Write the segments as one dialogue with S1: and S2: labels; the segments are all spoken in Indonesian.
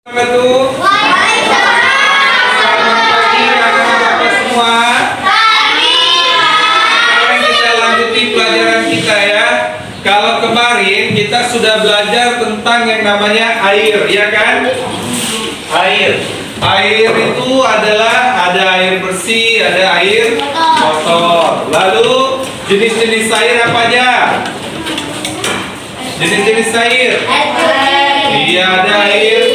S1: Selamat pagi anak-anak semua. Sekarang kita lanjutin pelajaran kita ya. Kalau kemarin kita sudah belajar tentang yang namanya air, ya kan? Air itu adalah ada air bersih, ada air kotor. Lalu jenis-jenis air apa aja? Jenis-jenis air. Iya, ada air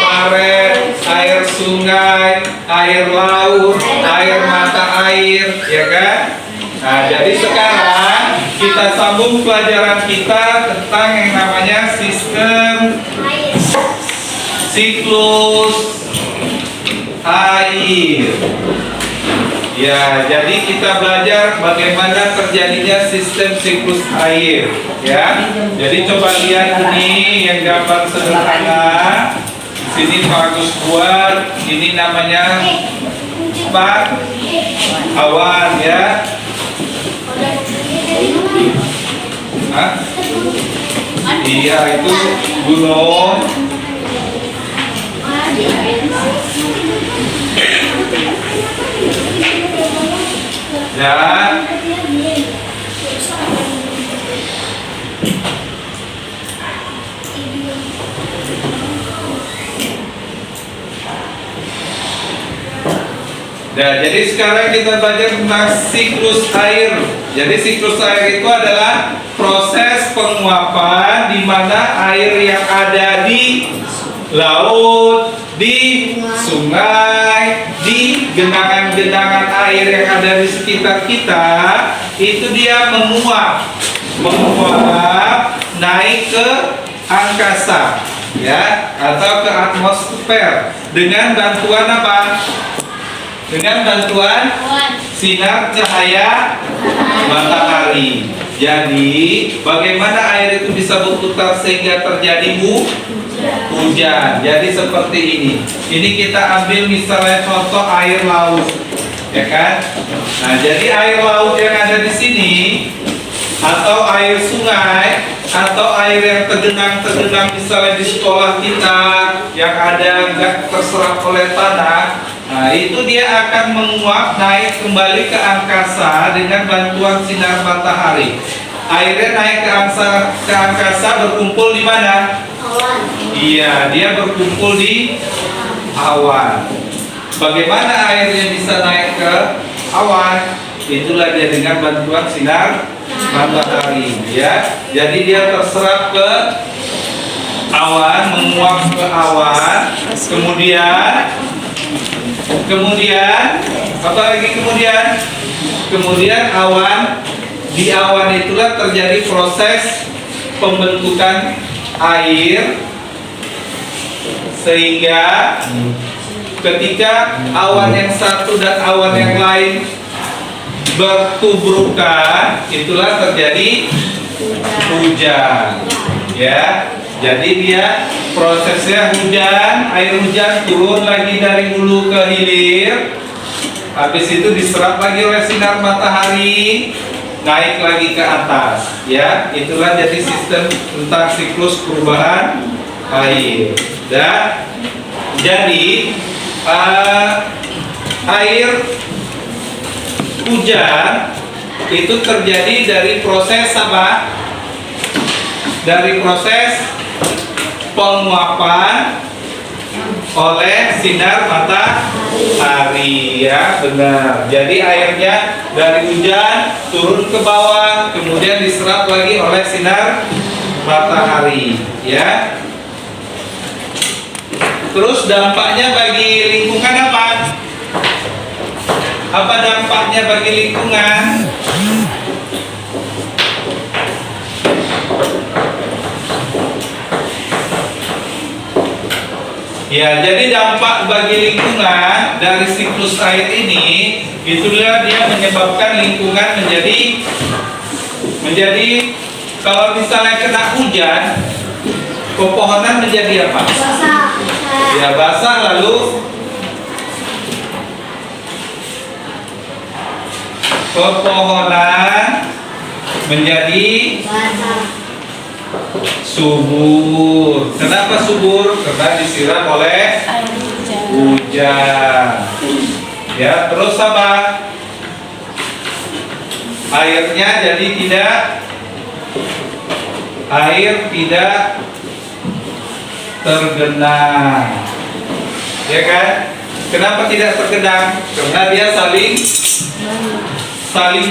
S1: paret, air sungai, air laut, air mata air, ya kan? Nah, jadi sekarang kita sambung pelajaran kita tentang yang namanya sistem siklus air. Ya, jadi kita belajar bagaimana terjadinya sistem siklus air, ya. Jadi coba lihat ini yang gambar sederhana. Sini bagus buat, ini namanya awan, ya. Hah? Iya, itu gunung. Ya. Nah, jadi sekarang kita belajar tentang siklus air. Jadi siklus air itu adalah proses penguapan di mana air yang ada di laut, di sungai, di genangan-genangan air yang ada di sekitar kita, itu dia menguap naik ke angkasa, ya, atau ke atmosfer dengan bantuan apa? Dengan bantuan sinar cahaya matahari. Jadi, bagaimana air itu bisa berputar sehingga terjadi hujan? Jadi seperti ini. Ini kita ambil misalnya contoh air laut, ya kan? Nah, jadi air laut yang ada di sini, atau air sungai, atau air yang tergenang misalnya di sekolah kita yang ada nggak terserap oleh tanah. Nah, itu dia akan menguap naik kembali ke angkasa dengan bantuan sinar matahari. Airnya naik ke angkasa berkumpul di mana?
S2: Awan.
S1: Iya, dia berkumpul di awan. Bagaimana airnya bisa naik ke awan? Itulah dia dengan bantuan sinar matahari, ya. Jadi dia terserap ke awan, menguap ke awan, kemudian apa lagi kemudian awan, di awan itulah terjadi proses pembentukan air, sehingga ketika awan yang satu dan awan yang lain bertubrukan, itulah terjadi hujan, ya. Jadi dia prosesnya hujan, air hujan turun lagi dari hulu ke hilir. Habis itu diserap lagi oleh sinar matahari, naik lagi ke atas, ya. Itulah jadi sistem tentang siklus perubahan air. Dan jadi air hujan itu terjadi dari proses apa? Dari proses penguapan oleh sinar matahari, ya, benar. Jadi airnya dari hujan turun ke bawah, kemudian diserap lagi oleh sinar matahari, ya. Terus dampaknya bagi lingkungan apa? Apa dampaknya bagi lingkungan? Ya, jadi dampak bagi lingkungan dari siklus air ini, itulah dia menyebabkan lingkungan menjadi kalau misalnya kena hujan, pepohonan menjadi apa?
S2: Basah.
S1: Ya, basah, lalu pepohonan menjadi
S2: Basah.
S1: subur. Kenapa subur? Karena disiram oleh hujan. Ya, terus apa? Air tidak tergenang. Ya kan? Kenapa tidak tergenang? Karena dia saling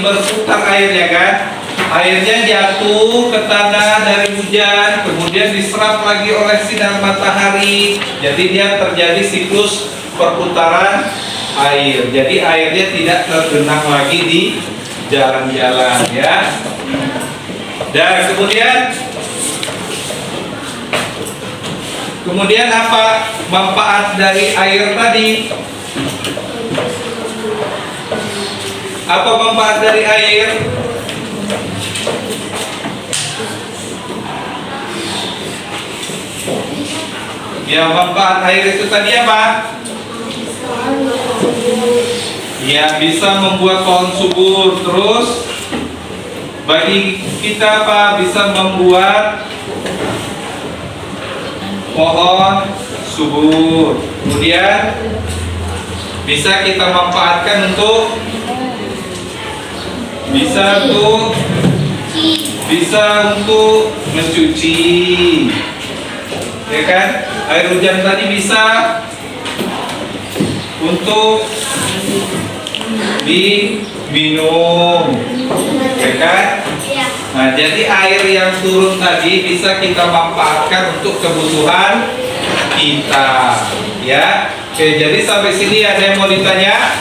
S1: berputar airnya kan? Airnya jatuh ke tanah dari hujan, kemudian diserap lagi oleh sinar matahari. Jadi dia terjadi siklus perputaran air. Jadi airnya tidak tergenang lagi di jalan-jalan ya. Dan kemudian apa manfaat dari air tadi? Apa manfaat dari air? Ya, manfaat air itu tadi apa? Ya, bisa membuat pohon subur. Terus bagi kita apa? Bisa membuat pohon subur. Kemudian bisa kita manfaatkan untuk mencuci, ya kan? Air hujan tadi bisa untuk diminum, ya kan? Nah, jadi air yang turun tadi bisa kita manfaatkan untuk kebutuhan kita, ya. Oke, jadi sampai sini ada yang mau ditanya?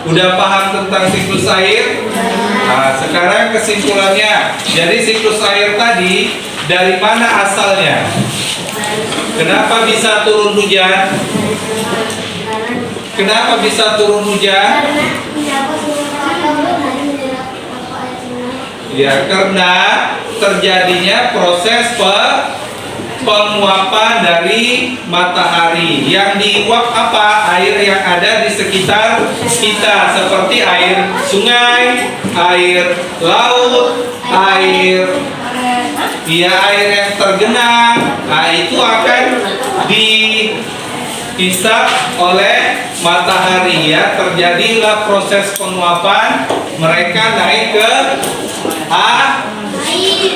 S1: Udah paham tentang siklus air? Nah, sekarang kesimpulannya. Jadi siklus air tadi dari mana asalnya? Kenapa bisa turun hujan? Kenapa bisa turun hujan? Ya, karena terjadinya proses penguapan dari matahari. Yang diuap apa? Air yang ada di sekitar kita, seperti air sungai, air laut, air yang tergenang. Nah, itu akan dihisap oleh matahari ya. Terjadilah proses penguapan, mereka naik ke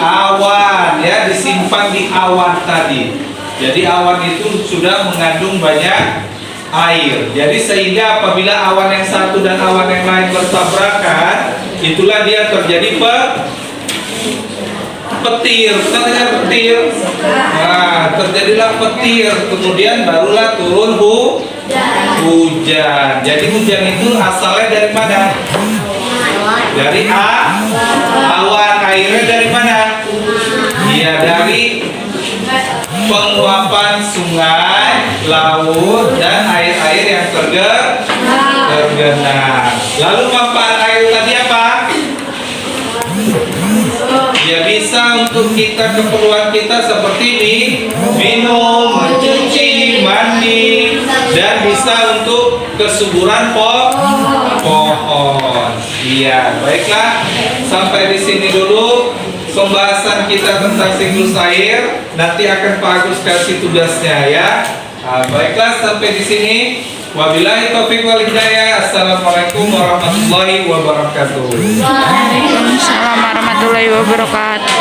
S1: awan ya, disimpan di awan tadi. Jadi awan itu sudah mengandung banyak air. Jadi sehingga apabila awan yang satu dan awan yang lain bertabrakan, itulah dia terjadi petir. Kita dengar petir. Nah, terjadilah petir, kemudian barulah turun hujan. Jadi hujan itu asalnya dari mana? Dari awan. Airnya dari mana? Ya, dari penguapan sungai, laut, dan air-air yang tergenang. Lalu manfaat air tadi apa? Ya, bisa untuk keperluan kita seperti minum, mencuci, mandi, dan bisa untuk kesuburan pohon. Iya, baiklah. Sampai di sini dulu pembahasan kita tentang siklus air. Nanti akan Pak Agus kasih tugasnya ya. Nah, baiklah, sampai di sini. Wabillahi taufiq wal hidayah. Assalamualaikum warahmatullahi wabarakatuh.
S2: Waalaikumsalam warahmatullahi wabarakatuh.